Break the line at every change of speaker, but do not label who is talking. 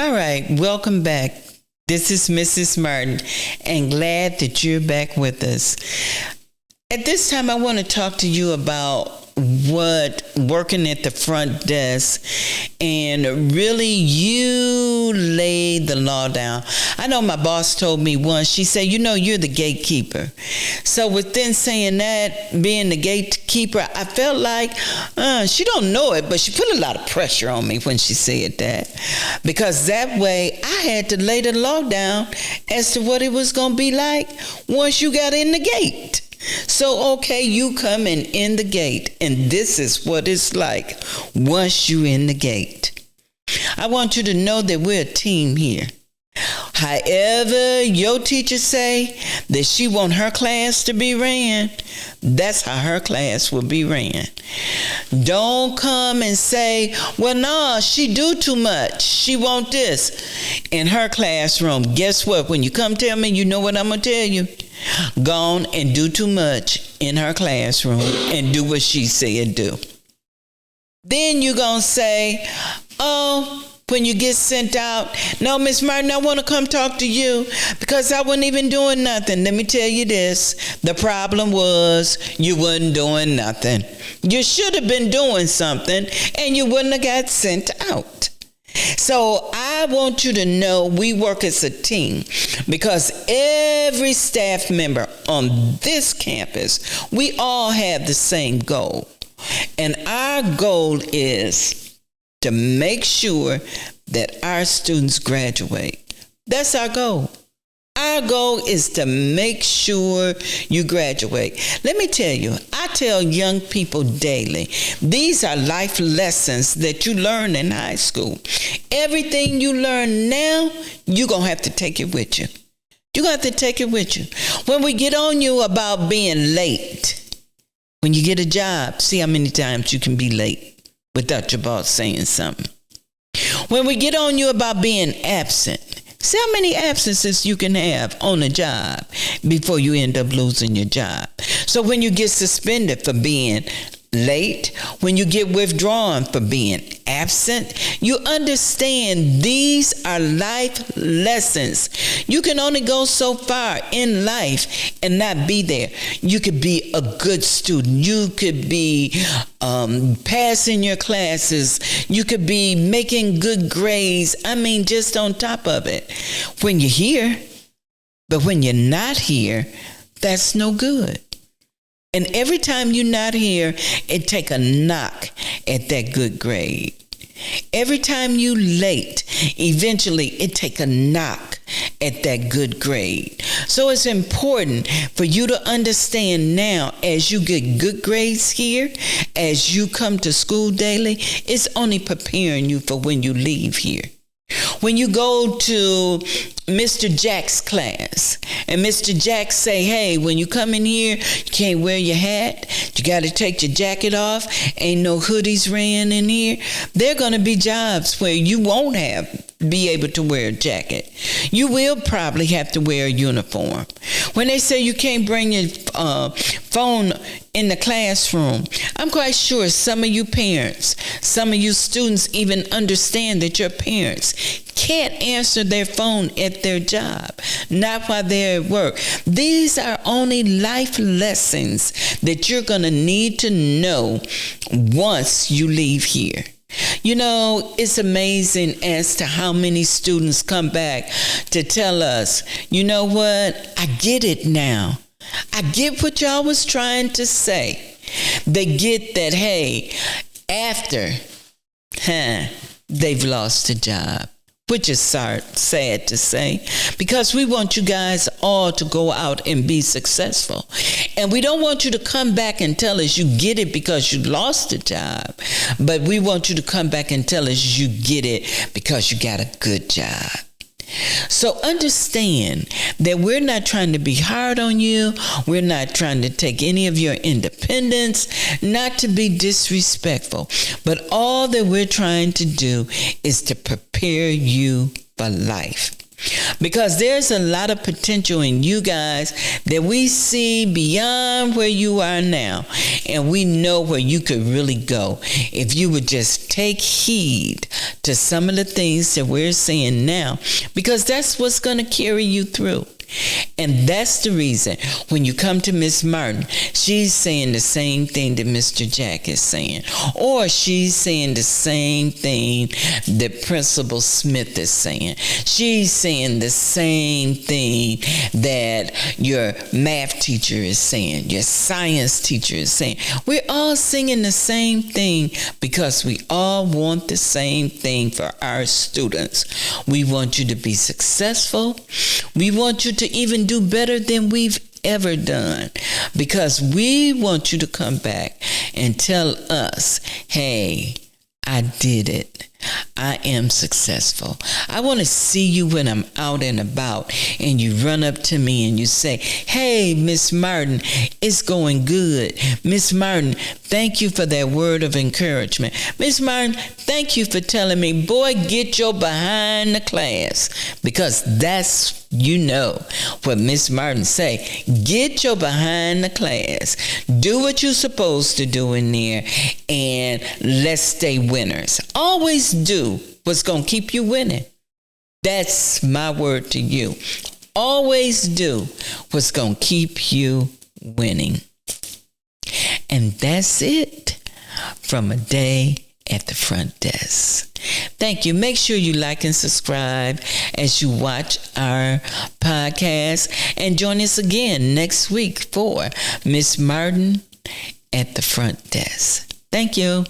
All right, welcome back. This is Mrs. Martin, and glad that you're back with us. At this time, I want to talk to you about what working at the front desk and really you laid the law down. I know my boss told me once, she said, you're the gatekeeper. So within saying that, being the gatekeeper, I felt like she don't know it, but she put a lot of pressure on me when she said that. Because that way I had to lay the law down as to what it was going to be like once you got in the gate. So, okay, you coming in the gate, and this is what it's like once you in the gate. I want you to know that we're a team here. However your teacher say that she want her class to be ran, that's how her class will be ran. Don't come and say, well, no, she do too much. She want this in her classroom. Guess what? When you come tell me, you know what I'm going to tell you? Go on and do too much in her classroom and do what she said do. Then you're going to say, when you get sent out, no, Miss Martin, I want to come talk to you because I wasn't even doing nothing. Let me tell you this. The problem was you wasn't doing nothing. You should have been doing something and you wouldn't have got sent out. So I want you to know we work as a team because every staff member on this campus, we all have the same goal. And our goal is to make sure that our students graduate. That's our goal. Our goal is to make sure you graduate. Let me tell you, I tell young people daily, these are life lessons that you learn in high school. Everything you learn now, you're going to have to take it with you. You're going to have to take it with you. When we get on you about being late, when you get a job, see how many times you can be late without your boss saying something. When we get on you about being absent, see how many absences you can have on a job before you end up losing your job. So when you get suspended for being late, when you get withdrawn for being absent, you understand these are life lessons. You can only go so far in life and not be there. You could be a good student. You could be passing your classes. You could be making good grades. I mean, just on top of it. When you're here, but when you're not here, that's no good. And every time you're not here, it take a knock at that good grade. Every time you late, eventually it take a knock at that good grade. So it's important for you to understand now as you get good grades here, as you come to school daily, it's only preparing you for when you leave here. When you go to Mr. Jack's class and Mr. Jack say, hey, when you come in here, you can't wear your hat. You got to take your jacket off. Ain't no hoodies ran in here. There are going to be jobs where you won't be able to wear a jacket. You will probably have to wear a uniform. When they say you can't bring your phone in the classroom, I'm quite sure some of you parents, some of you students even understand that your parents can't answer their phone at their job, not while they're at work. These are only life lessons that you're going to need to know once you leave here. You know, it's amazing as to how many students come back to tell us, you know what, I get it now. I get what y'all was trying to say. They get that, hey, after, they've lost a job. Which is sad to say, because we want you guys all to go out and be successful. And we don't want you to come back and tell us you get it because you lost a job, but we want you to come back and tell us you get it because you got a good job. So understand that we're not trying to be hard on you. We're not trying to take any of your independence, not to be disrespectful. But all that we're trying to do is to prepare you for life. Because there's a lot of potential in you guys that we see beyond where you are now. And we know where you could really go if you would just take heed to some of the things that we're saying now. Because that's what's going to carry you through. And that's the reason when you come to Miss Martin, she's saying the same thing that Mr. Jack is saying. Or she's saying the same thing that Principal Smith is saying. She's saying the same thing that your math teacher is saying, your science teacher is saying. We're all singing the same thing because we all want the same thing for our students. We want you to be successful. We want you to even do better than we've ever done, because we want you to come back and tell us, hey, I did it. I am successful. I want to see you when I'm out and about and you run up to me and you say, hey, Miss Martin, it's going good. Miss Martin, thank you for that word of encouragement. Miss Martin, thank you for telling me, boy, get your behind the class. Because that's, you know, what Miss Martin say. Get your behind the class. Do what you're supposed to do in there, and let's stay winners. Always do what's going to keep you winning. That's my word to you. Always do what's going to keep you winning. And that's it from A Day at the Front Desk. Thank you. Make sure you like and subscribe as you watch our podcast, and join us again next week for Miss Martin at the Front Desk. Thank you.